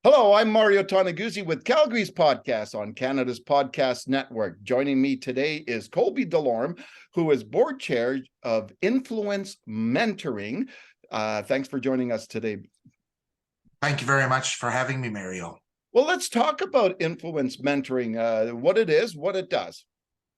Hello, I'm Mario Toneguzzi with Calgary's podcast on Canada's Podcast Network. Joining me today is Colby Delorme, who is board chair of Influence Mentoring. Thanks for joining us today. Thank you very much for having me, Mario. Well, let's talk about Influence Mentoring, what it is, what it does.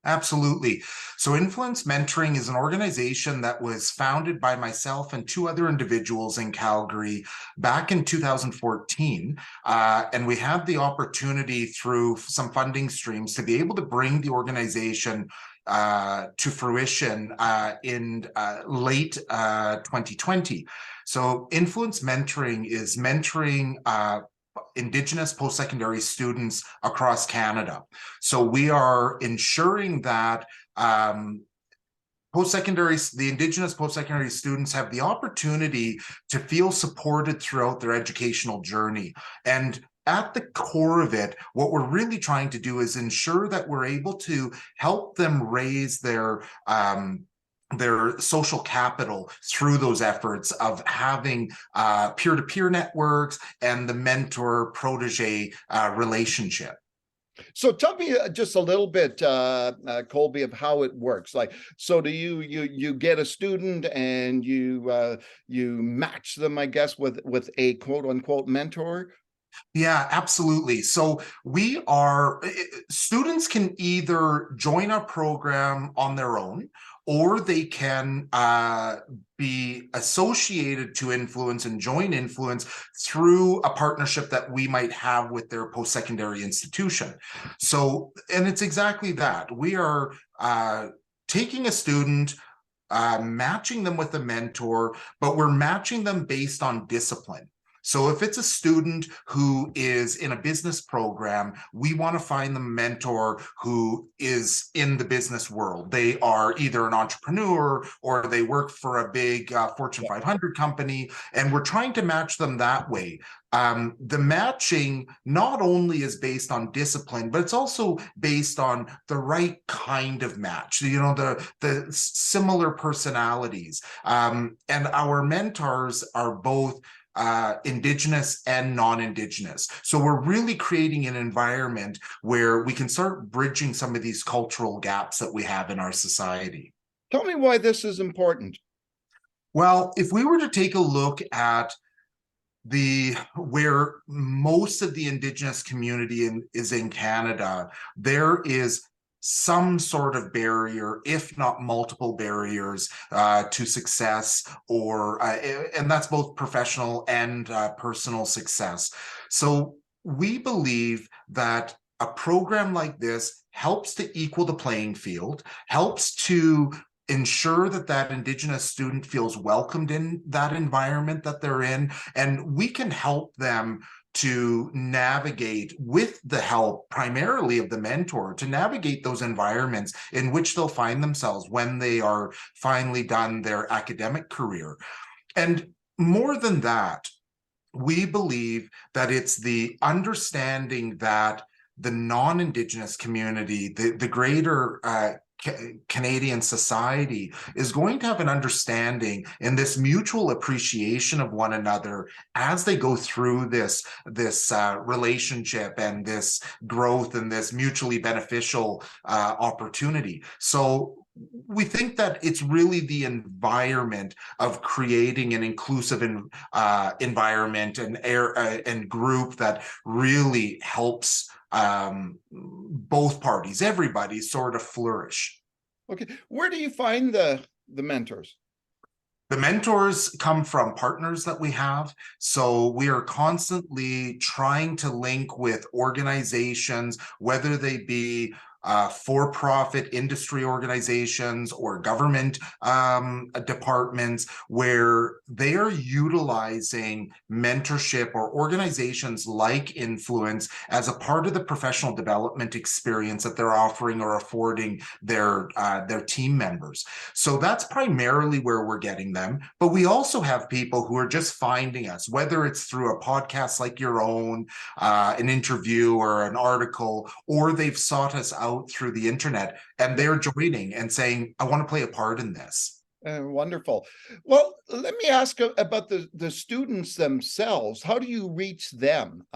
Absolutely. So Influence Mentoring is an organization that was founded by myself and two other individuals in Calgary back in 2014. And we had the opportunity through some funding streams to be able to bring the organization to fruition in late 2020. So Influence Mentoring is mentoring Indigenous post-secondary students across Canada. So we are ensuring that the Indigenous post-secondary students have the opportunity to feel supported throughout their educational journey. And at the core of it, what we're really trying to do is ensure that we're able to help them raise their social capital through those efforts of having peer-to-peer networks and the mentor-protege relationship. So tell me just a little bit, Colby, of how it works. So do you get a student and you match them, I guess, with a quote unquote mentor? Yeah, absolutely. So students can either join our program on their own, or they can be associated to Influence and join Influence through a partnership that we might have with their post-secondary institution. So, and it's exactly that. We are taking a student, matching them with a mentor, but we're matching them based on discipline. So if it's a student who is in a business program, we want to find them a mentor who is in the business world. They are either an entrepreneur or they work for a big Fortune 500 company, and we're trying to match them that way. The matching not only is based on discipline, but it's also based on the right kind of match, the similar personalities. And our mentors are both Indigenous and non-Indigenous. So we're really creating an environment where we can start bridging some of these cultural gaps that we have in our society. Tell me why this is important. Well, if we were to take a look at where most of the Indigenous community is in Canada, there is some sort of barrier, if not multiple barriers, to success, and that's both professional and personal success. So we believe that a program like this helps to equal the playing field, helps to ensure that Indigenous student feels welcomed in that environment that they're in, and we can help them to navigate, with the help primarily of the mentor, to navigate those environments in which they'll find themselves when they are finally done their academic career. And more than that, we believe that it's the understanding that the non-Indigenous community, the greater Canadian society, is going to have an understanding and this mutual appreciation of one another as they go through this relationship and this growth and this mutually beneficial opportunity. So we think that it's really the environment of creating an inclusive environment and group that really helps both parties, everybody, sort of flourish. Okay, where do you find the mentors? The mentors come from partners that we have. So we are constantly trying to link with organizations, whether they be for-profit industry organizations or government departments, where they are utilizing mentorship, or organizations like Influence, as a part of the professional development experience that they're offering or affording their team members. So that's primarily where we're getting them. But we also have people who are just finding us, whether it's through a podcast like your own, an interview or an article, or they've sought us out through the internet and they're joining and saying, I want to play a part in this. Wonderful. Well, let me ask about the students themselves. How do you reach them?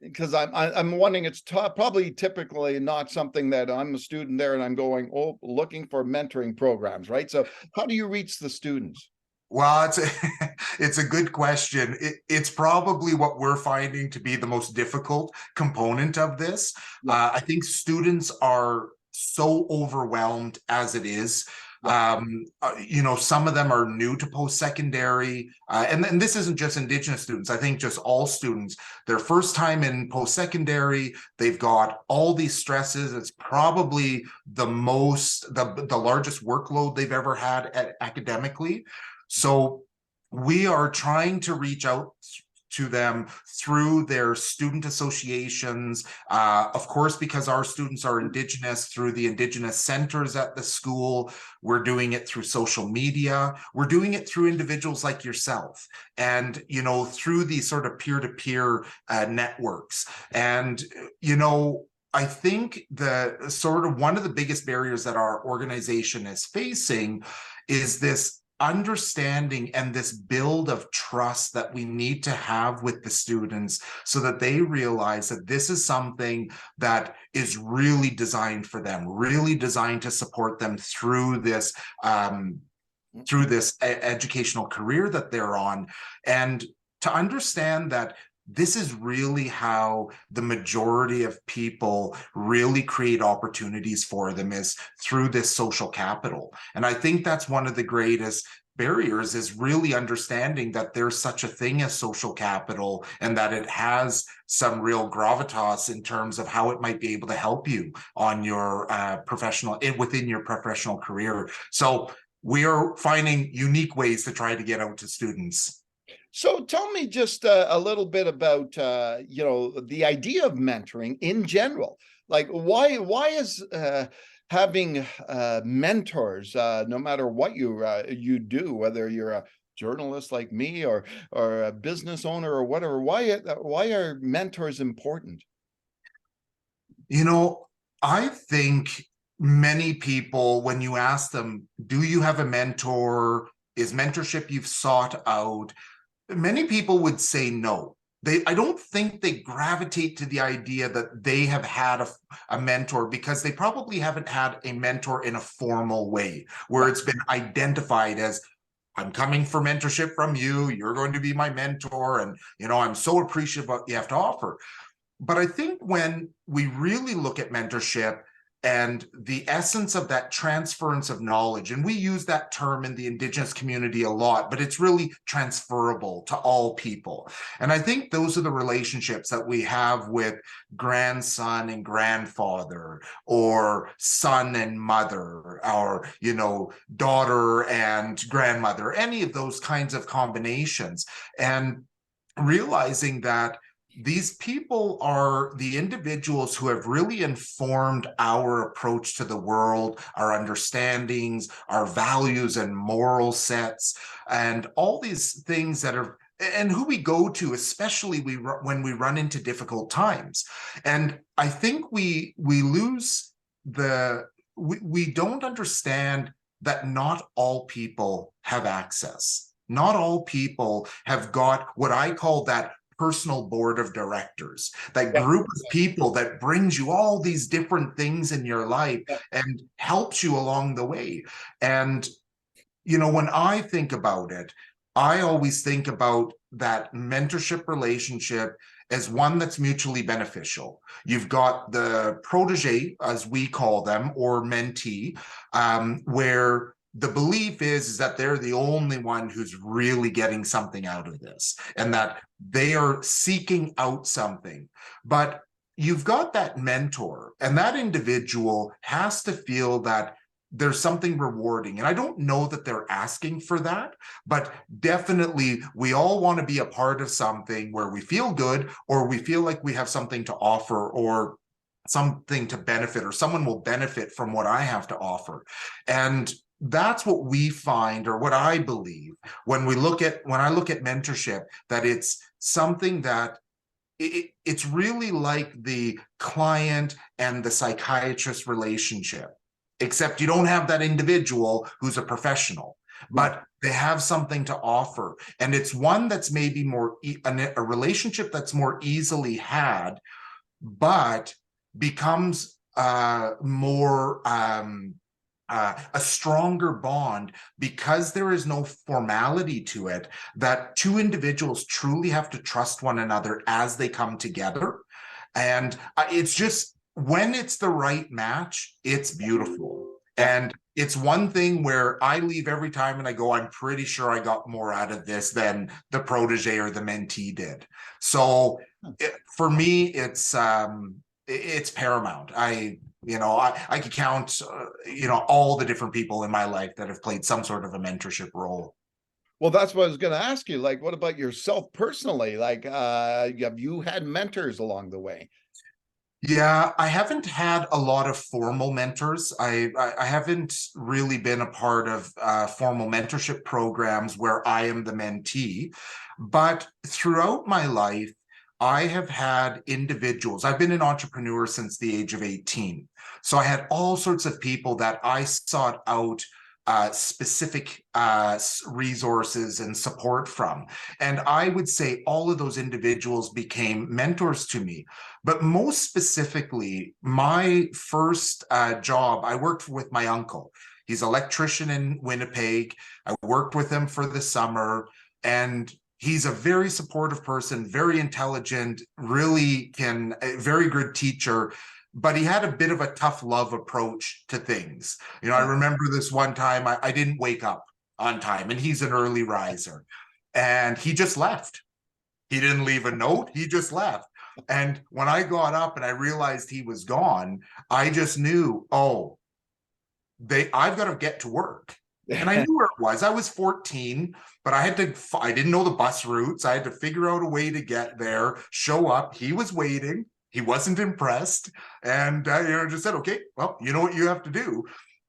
Because I'm wondering, it's probably typically not something that I'm a student there and I'm going, oh, looking for mentoring programs, right? So how do you reach the students? Well, it's a good question. It's probably what we're finding to be the most difficult component of this. Yeah. I think students are so overwhelmed as it is. Yeah. Some of them are new to post-secondary, and this isn't just Indigenous students. I think just all students, their first time in post-secondary, they've got all these stresses. It's probably the largest workload they've ever had academically. So we are trying to reach out to them through their student associations, of course, because our students are Indigenous, through the Indigenous centers at the school. We're doing it through social media. We're doing it through individuals like yourself, and through these sort of peer-to-peer networks. And I think the sort of one of the biggest barriers that our organization is facing is this understanding and this build of trust that we need to have with the students, so that they realize that this is something that is really designed for them, really designed to support them through this educational career that they're on, and to understand that this is really how the majority of people really create opportunities for them, is through this social capital. And I think that's one of the greatest barriers, is really understanding that there's such a thing as social capital, and that it has some real gravitas in terms of how it might be able to help you on your within your professional career. So we are finding unique ways to try to get out to students. So tell me just a little bit about, the idea of mentoring in general. Like, why is having mentors, no matter what you do, whether you're a journalist like me or a business owner or whatever, why are mentors important? I think many people, when you ask them, do you have a mentor? Is mentorship you've sought out? Many people would say no. I don't think they gravitate to the idea that they have had a mentor, because they probably haven't had a mentor in a formal way, where it's been identified as, I'm coming for mentorship from you, you're going to be my mentor, and I'm so appreciative of what you have to offer. But I think when we really look at mentorship and the essence of that transference of knowledge, and we use that term in the Indigenous community a lot, but it's really transferable to all people. And I think those are the relationships that we have with grandson and grandfather, or son and mother, or, daughter and grandmother, any of those kinds of combinations. And realizing that these people are the individuals who have really informed our approach to the world, our understandings, our values and moral sets, and all these things that are, and who we go to, especially when we run into difficult times. And I think we don't understand that not all people have access. Not all people have got what I call that personal board of directors, that group of people that brings you all these different things in your life and helps you along the way. And, when I think about it, I always think about that mentorship relationship as one that's mutually beneficial. You've got the protege, as we call them, or mentee, where the belief is that they're the only one who's really getting something out of this, and that they are seeking out something. But you've got that mentor, and that individual has to feel that there's something rewarding. And I don't know that they're asking for that, but definitely we all want to be a part of something where we feel good, or we feel like we have something to offer, or something to benefit, or someone will benefit from what I have to offer. And that's what we find, or what I believe, when I look at mentorship, that it's something that it's really like the client and the psychiatrist relationship. except you don't have that individual who's a professional, but they have something to offer. And it's one that's maybe more, a relationship that's more easily had, but becomes more a stronger bond because there is no formality to it, that two individuals truly have to trust one another as they come together. And it's just, when it's the right match, it's beautiful. And it's one thing where I leave every time and I go, I'm pretty sure I got more out of this than the protege or the mentee did. So for me, it's paramount. I could count, all the different people in my life that have played some sort of a mentorship role. Well, that's what I was going to ask you. Like, what about yourself personally? Like, have you had mentors along the way? Yeah, I haven't had a lot of formal mentors. I haven't really been a part of formal mentorship programs where I am the mentee. But throughout my life, I have had individuals. I've been an entrepreneur since the age of 18. So I had all sorts of people that I sought out specific resources and support from. And I would say all of those individuals became mentors to me. But most specifically, my first job, I worked with my uncle. He's an electrician in Winnipeg. I worked with him for the summer, and he's a very supportive person, very intelligent, really a very good teacher. But he had a bit of a tough love approach to things. I remember this one time I didn't wake up on time, and he's an early riser, and he just left. He didn't leave a note, he just left. And when I got up and I realized he was gone, I just knew, I've got to get to work. And I knew where it was. I was 14, but I didn't know the bus routes. I had to figure out a way to get there, show up. He was waiting. He wasn't impressed, and just said, okay, well, you know what you have to do.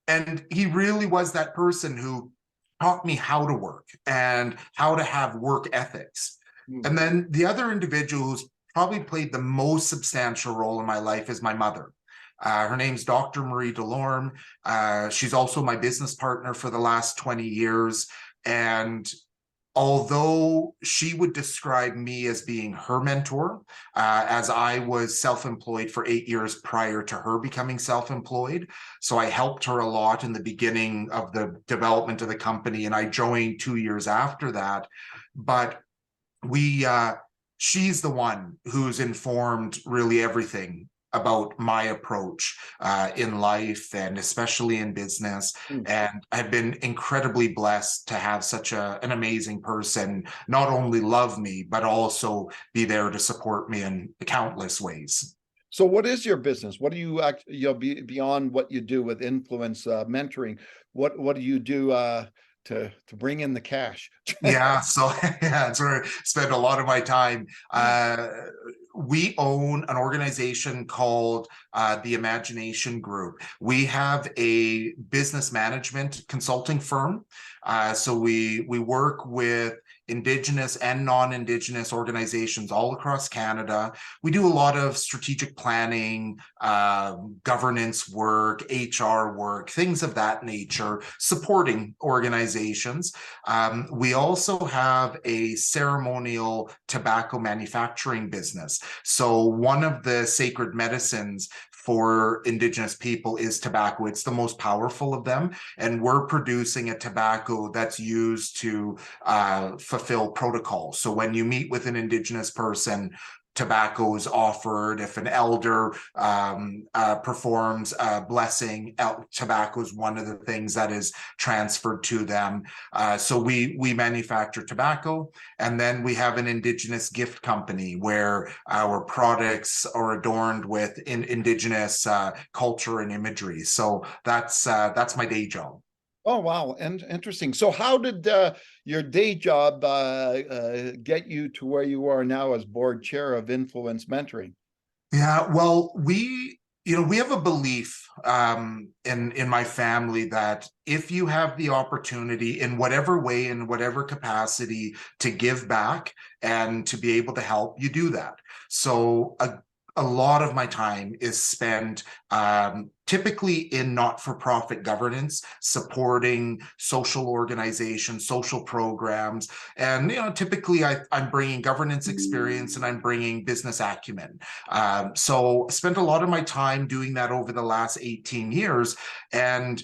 And he really was that person who taught me how to work and how to have work ethics. And then the other individual who's probably played the most substantial role in my life is my mother. Her name's Dr. Marie Delorme. She's also my business partner for the last 20 years. And although she would describe me as being her mentor, as I was self-employed for 8 years prior to her becoming self-employed. So I helped her a lot in the beginning of the development of the company, and I joined 2 years after that. But she's the one who's informed really everything about my approach in life, and especially in business. And I've been incredibly blessed to have such an amazing person not only love me, but also be there to support me in countless ways. So what is your business? What do you beyond what you do with influence mentoring? What do you do to bring in the cash? Yeah, so that's where I spend a lot of my time. We own an organization called the Imagination Group. We have a business management consulting firm. So we work with Indigenous and non-Indigenous organizations all across Canada. We do a lot of strategic planning, governance work, HR work, things of that nature, supporting organizations. We also have a ceremonial tobacco manufacturing business. So one of the sacred medicines for Indigenous people is tobacco. It's the most powerful of them. And we're producing a tobacco that's used to fulfill protocols. So when you meet with an Indigenous person, tobacco is offered. If an elder performs a blessing, tobacco is one of the things that is transferred to them. So we manufacture tobacco, and then we have an Indigenous gift company where our products are adorned with Indigenous culture and imagery. So that's my day job. Oh, wow. And interesting. So how did your day job get you to where you are now as board chair of Influence Mentoring? Yeah, well, we have a belief in my family that if you have the opportunity in whatever way, in whatever capacity, to give back and to be able to help, you do that. So a lot of my time is spent typically in not-for-profit governance, supporting social organizations, social programs. And, typically I'm bringing governance experience and I'm bringing business acumen. So I spent a lot of my time doing that over the last 18 years. And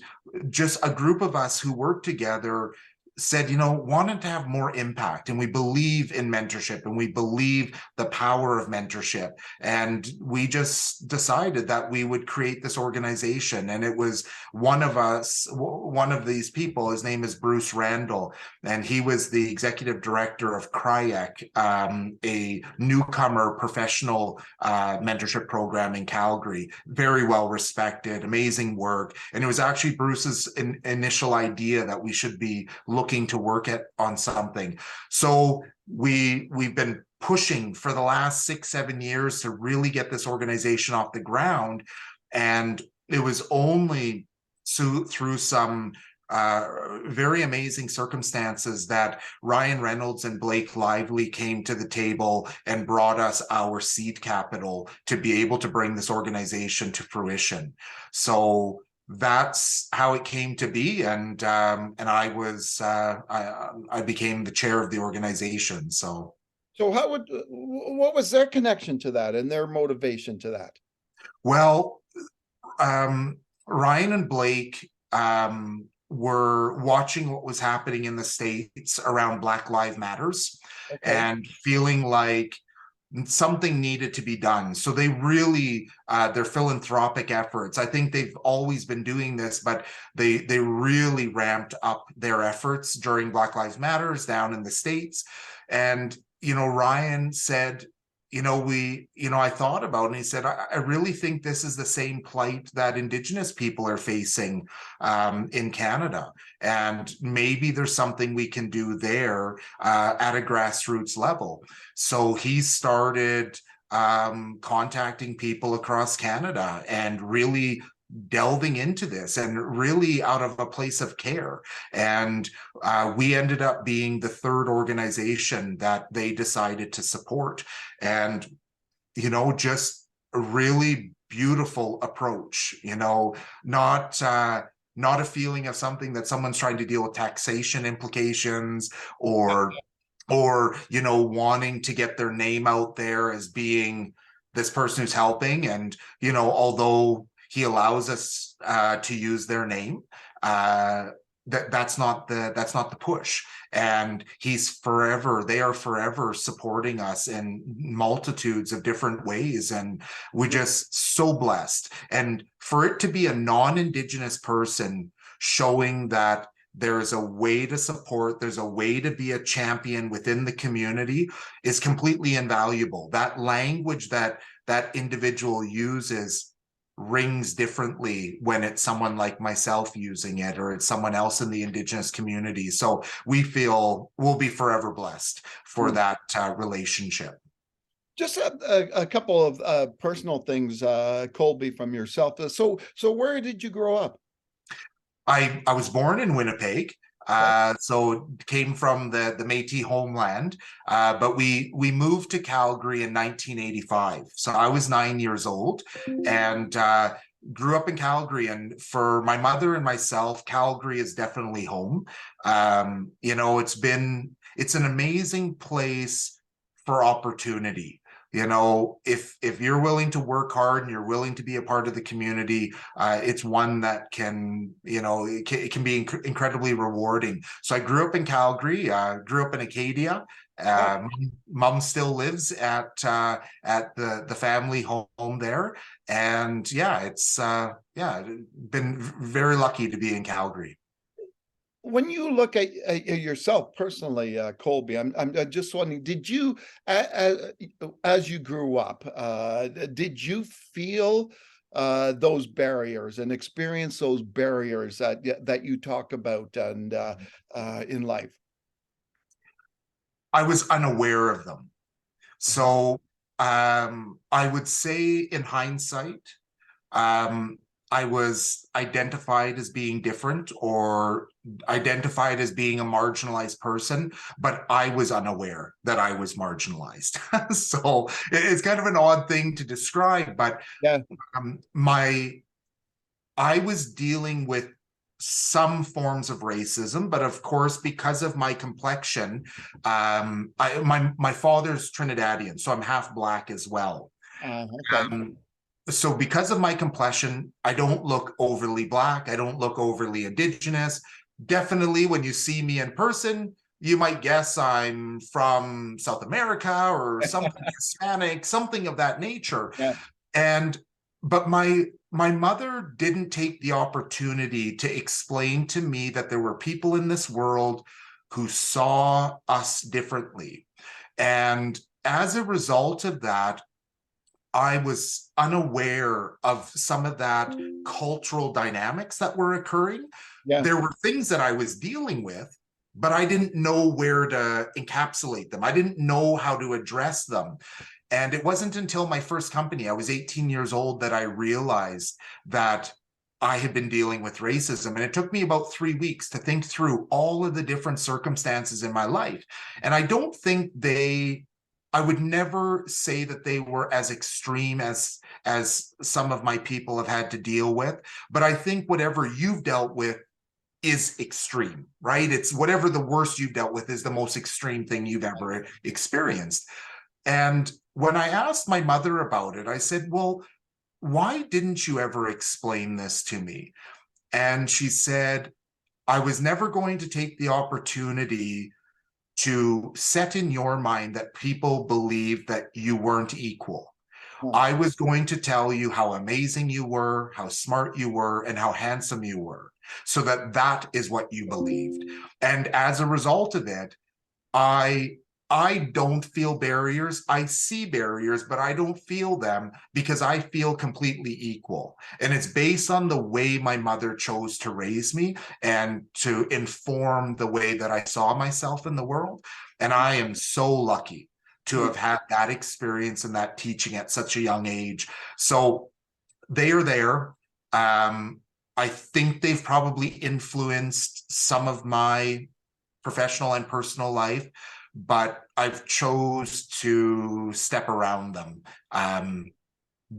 just a group of us who work together said, wanted to have more impact, and we believe in mentorship and we believe the power of mentorship. And we just decided that we would create this organization. And it was one of these people, his name is Bruce Randall, and he was the executive director of CRIAC, a newcomer professional mentorship program in Calgary. Very well respected, amazing work. And it was actually Bruce's initial idea that we should be looking to work on something. So we've been pushing for the last 6-7 years to really get this organization off the ground. And it was only through some very amazing circumstances that Ryan Reynolds and Blake Lively came to the table and brought us our seed capital to be able to bring this organization to fruition. So that's how it came to be, and I became the chair of the organization. So what was their connection to that and their motivation to that? Well, Ryan and Blake were watching what was happening in the States around Black Lives Matters, and feeling like something needed to be done. So they really, their philanthropic efforts, I think they've always been doing this, but they really ramped up their efforts during Black Lives Matters down in the States. And, Ryan said, I thought about it, and he said, I really think this is the same plight that Indigenous people are facing in Canada. And maybe there's something we can do there at a grassroots level. So he started contacting people across Canada and really delving into this, and really out of a place of care. And we ended up being the third organization that they decided to support. And, just a really beautiful approach, not a feeling of something that someone's trying to deal with taxation implications, or wanting to get their name out there as being this person who's helping. And, although he allows us to use their name, that's not the push. And they are forever supporting us in multitudes of different ways. And we're just so blessed. And for it to be a non-Indigenous person showing that there's a way to support, there's a way to be a champion within the community, is completely invaluable. That language that individual uses rings differently when it's someone like myself using it, or it's someone else in the Indigenous community. So we feel we'll be forever blessed for that relationship. Just a couple of personal things, Colby, from yourself. So where did you grow up? I was born in Winnipeg. So came from the Métis homeland, but we moved to Calgary in 1985. So I was 9 years old, and grew up in Calgary. And for my mother and myself, Calgary is definitely home. It's an amazing place for opportunity. If you're willing to work hard and you're willing to be a part of the community, it's one that can, it can be incredibly rewarding. So I grew up in Calgary, grew up in Acadia. Mom still lives at the family home there. And it's been very lucky to be in Calgary. When you look at yourself personally, Colby, I'm just wondering, did you, as you grew up, did you feel those barriers and experience those barriers that you talk about and in life? I was unaware of them. So I would say in hindsight, I was identified as being different or identified as being a marginalized person, but I was unaware that I was marginalized. So it's kind of an odd thing to describe, but Yeah. I was dealing with some forms of racism, but of course, because of my complexion, my father's Trinidadian, so I'm half Black as well. Okay. So because of my complexion, I don't look overly Black. I don't look overly Indigenous. Definitely, when you see me in person, you might guess I'm from South America or something Hispanic, something of that nature. Yeah. And but my mother didn't take the opportunity to explain to me that there were people in this world who saw us differently. And as a result of that, I was unaware of some of that cultural dynamics that were occurring. Yeah. There were things that I was dealing with, but I didn't know where to encapsulate them. I didn't know how to address them. And it wasn't until my first company, I was 18 years old, that I realized that I had been dealing with racism. And it took me about 3 weeks to think through all of the different circumstances in my life. And I don't think I would never say that they were as extreme as some of my people have had to deal with. But I think whatever you've dealt with is extreme, right? It's whatever the worst you've dealt with is the most extreme thing you've ever experienced. And when I asked my mother about it, I said, well, why didn't you ever explain this to me? And she said, I was never going to take the opportunity to set in your mind that people believe that you weren't equal. I was going to tell you how amazing you were, how smart you were, and how handsome you were, so that that is what you believed. And as a result of it, I don't feel barriers. I see barriers, but I don't feel them because I feel completely equal. And it's based on the way my mother chose to raise me and to inform the way that I saw myself in the world. And I am so lucky to have had that experience and that teaching at such a young age. So they are there. I think they've probably influenced some of my professional and personal life, but I've chose to step around them,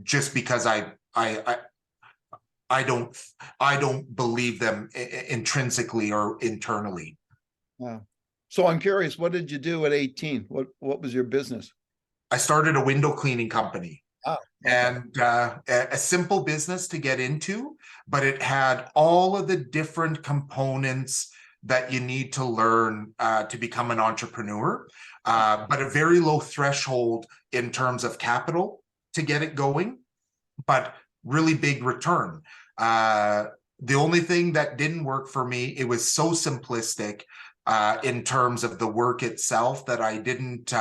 just because I don't believe them intrinsically or internally. Yeah. So I'm curious, what did you do at 18? What was your business? I started a window cleaning company. Oh, okay. And a simple business to get into, but it had all of the different components that you need to learn to become an entrepreneur, but a very low threshold in terms of capital to get it going, but really big return. The only thing that didn't work for me, it was so simplistic in terms of the work itself that I didn't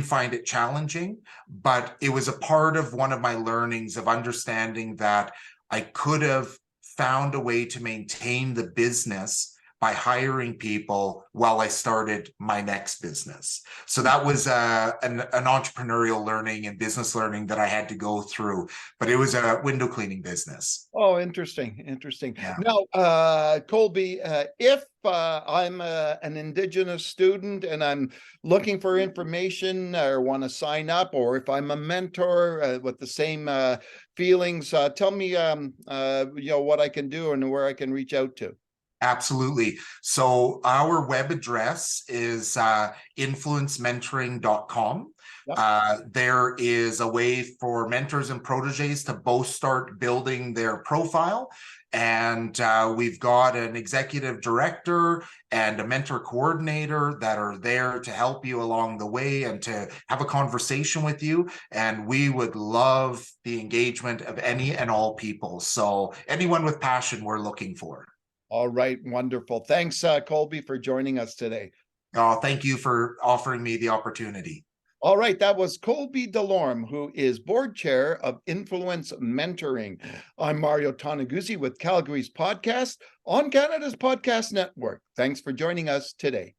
find it challenging, but it was a part of one of my learnings of understanding that I could have found a way to maintain the business by hiring people while I started my next business. So that was an entrepreneurial learning and business learning that I had to go through, but it was a window cleaning business. Oh, interesting. Interesting. Yeah. Now, Colby, if I'm an Indigenous student and I'm looking for information or want to sign up, or if I'm a mentor with the same feelings, tell me, what I can do and where I can reach out to. Absolutely. So our web address is influencementoring.com. Yep. There is a way for mentors and proteges to both start building their profile. And we've got an executive director and a mentor coordinator that are there to help you along the way and to have a conversation with you. And we would love the engagement of any and all people. So anyone with passion we're looking for. All right. Wonderful. Thanks, Colby, for joining us today. Oh, thank you for offering me the opportunity. All right, that was Colby Delorme, who is board chair of Influence Mentoring. I'm Mario Toneguzzi with Calgary's podcast on Canada's Podcast Network. Thanks for joining us today.